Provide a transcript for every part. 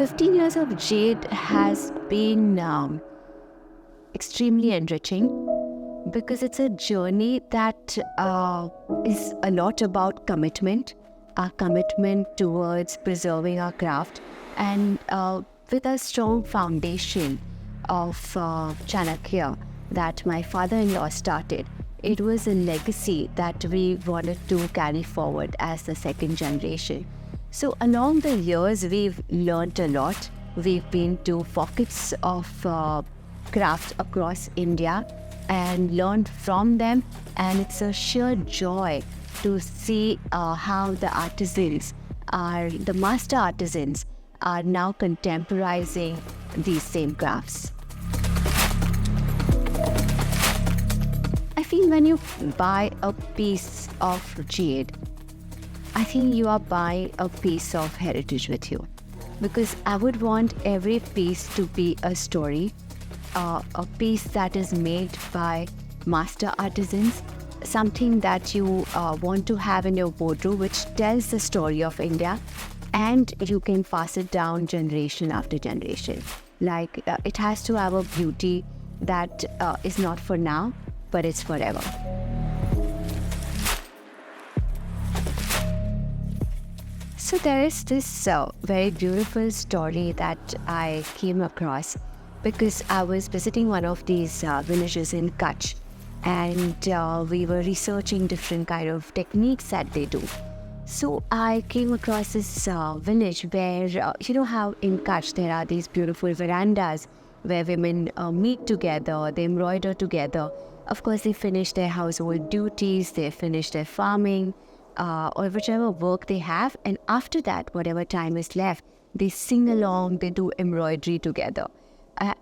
15 years of Jade has been extremely enriching because it's a journey that is a lot about commitment, our commitment towards preserving our craft, and with a strong foundation of Chanakya that my father-in-law started. It was a legacy that we wanted to carry forward as the second generation. So along the years, we've learned a lot. We've been to pockets of craft across India and learned from them. And it's a sheer joy to see how the artisans, the master artisans, are now contemporizing these same crafts. I feel when you buy a piece of jade, I think you are buying a piece of heritage with you, because I would want every piece to be a story, a piece that is made by master artisans, something that you want to have in your wardrobe, which tells the story of India, and you can pass it down generation after generation. Like it has to have a beauty that is not for now, but it's forever. So there is this very beautiful story that I came across because I was visiting one of these villages in Kutch, and we were researching different kind of techniques that they do. So I came across this village where, you know how in Kutch there are these beautiful verandas where women meet together, they embroider together. Of course, they finish their household duties, they finish their farming, or whichever work they have, and after that, whatever time is left, they sing along, they do embroidery together.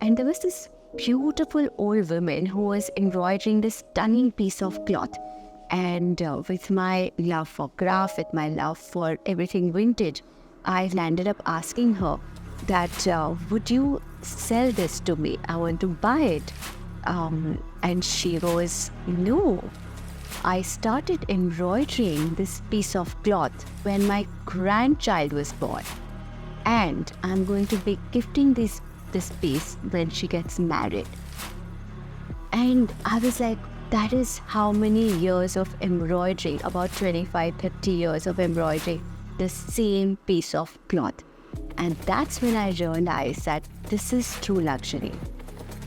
And there was this beautiful old woman who was embroidering this stunning piece of cloth. And with my love for craft, with my love for everything vintage, I landed up asking her that, would you sell this to me? I want to buy it. And she goes, no. I started embroidering this piece of cloth when my grandchild was born. And I'm going to be gifting this piece when she gets married. And I was like, that is how many years of embroidery, about 25, 30 years of embroidery, the same piece of cloth. And that's when I realized that this is true luxury.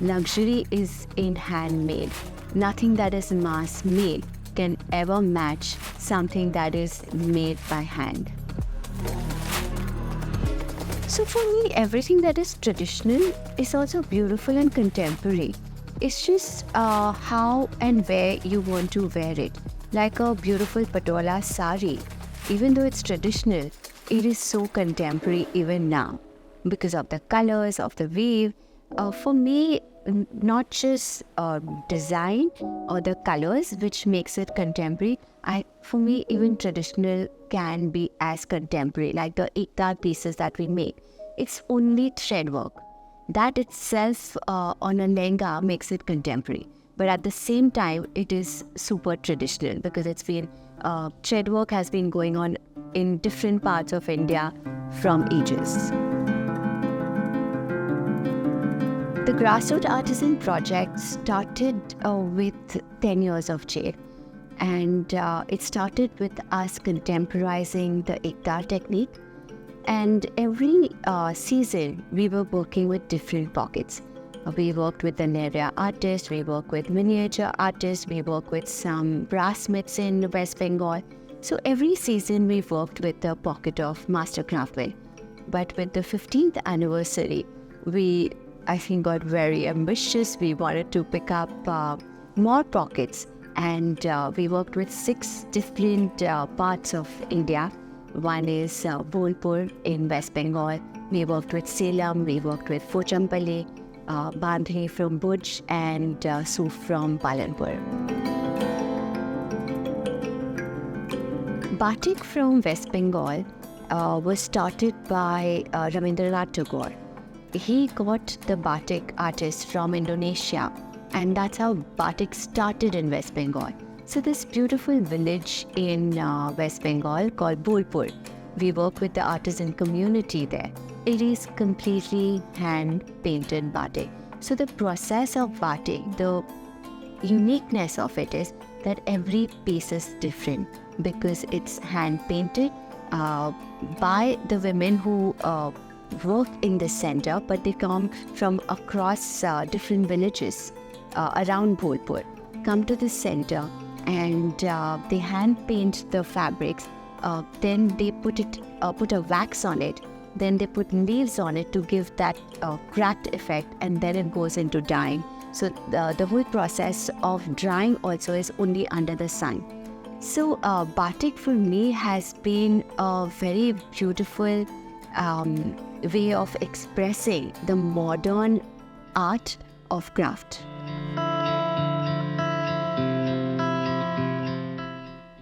Luxury is in handmade. Nothing that is mass made can ever match something that is made by hand. So for me, everything that is traditional is also beautiful and contemporary. It's just how and where you want to wear it. Like a beautiful patola sari, even though it's traditional, it is so contemporary even now because of the colors, of the weave. For me, not just design or the colors which makes it contemporary. For me, even traditional can be as contemporary, like the iktar pieces that we make. It's only thread work. That itself on a lehenga makes it contemporary. But at the same time, it is super traditional because it's been, thread work has been going on in different parts of India from ages. The Grassroot Artisan Project started with 10 years of Jade. And it started with us contemporizing the iktar technique. And every season, we were working with different pockets. We worked with an area artist, we worked with miniature artists, we worked with some brassmiths in West Bengal. So every season, we worked with a pocket of master craftsmen. But with the 15th anniversary, we, I think, got very ambitious. We wanted to pick up more pockets. And we worked with 6 different parts of India. One is Bolpur in West Bengal. We worked with Salem, we worked with Pochampally, Bandhani from Bhuj, and Suf from Palanpur. Batik from West Bengal was started by Rabindranath Tagore. He got the batik artist from Indonesia, and that's how batik started in West Bengal. So this beautiful village in West Bengal called Bolpur, we work with the artisan community there. it is completely hand-painted batik. So the process of batik, the uniqueness of it is that every piece is different because it's hand-painted by the women who work in the center, but they come from across different villages around Bolpur, come to the center, and they hand paint the fabrics. Then they put a wax on it. Then they put leaves on it to give that cracked effect, and then it goes into dyeing. So the whole process of drying also is only under the sun. So batik for me has been a very beautiful way of expressing the modern art of craft.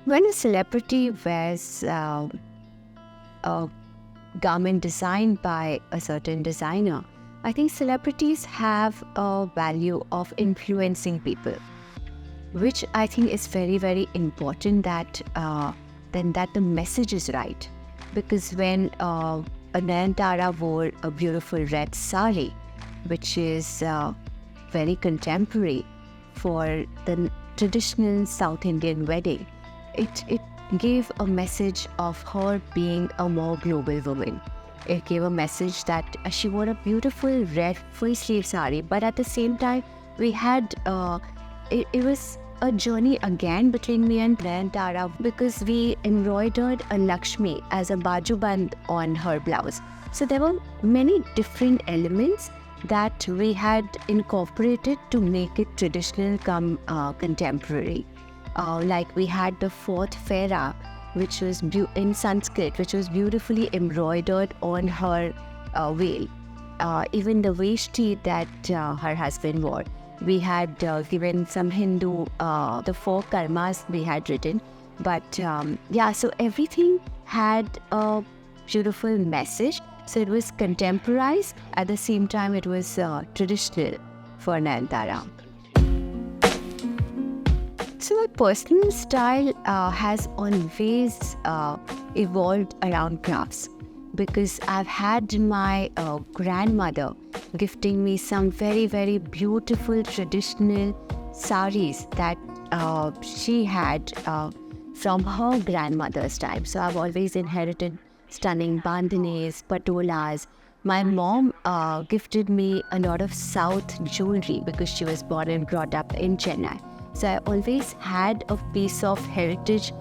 When a celebrity wears a garment designed by a certain designer, I think celebrities have a value of influencing people, which I think is very, very important that the message is right. Because when Nayantara wore a beautiful red sari, which is very contemporary for the traditional South Indian wedding, it gave a message of her being a more global woman. It gave a message that she wore a beautiful red full sleeve sari, but at the same time we had it was a journey again between me and Nayantara, because we embroidered a Lakshmi as a bajuband on her blouse. So there were many different elements that we had incorporated to make it traditional come contemporary. Like we had the fourth fera, which was in Sanskrit, which was beautifully embroidered on her veil. Even the veshti that her husband wore, we had given some Hindu, the 4 karmas we had written. But so everything had a beautiful message. So it was contemporized, at the same time it was traditional for Nayantara. So my personal style has always evolved around crafts, because I've had my grandmother gifting me some very, very beautiful traditional saris that she had from her grandmother's time. So I've always inherited stunning bandhanis, patolas. My mom gifted me a lot of South jewelry because she was born and brought up in Chennai. So I always had a piece of heritage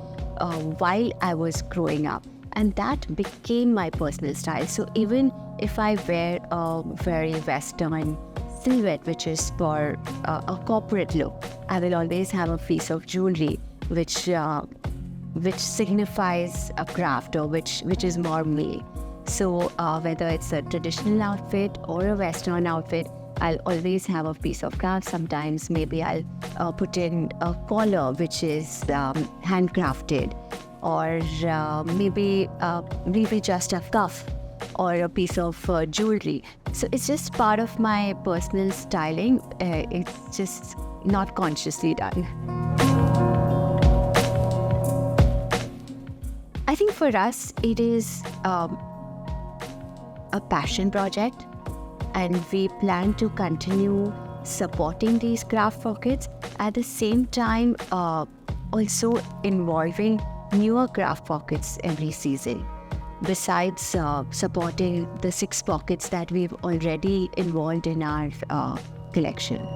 while I was growing up, and that became my personal style. So even if I wear a very Western silhouette, which is for a corporate look, I will always have a piece of jewelry which signifies a craft, or which is more me. So whether it's a traditional outfit or a Western outfit, I'll always have a piece of craft. Sometimes maybe I'll put in a collar which is handcrafted, or maybe just a cuff or a piece of jewelry. So it's just part of my personal styling. It's just not consciously done. I think for us it is a passion project, and we plan to continue supporting these craft pockets, at the same time also involving newer craft pockets every season, besides supporting the 6 pockets that we've already involved in our collection.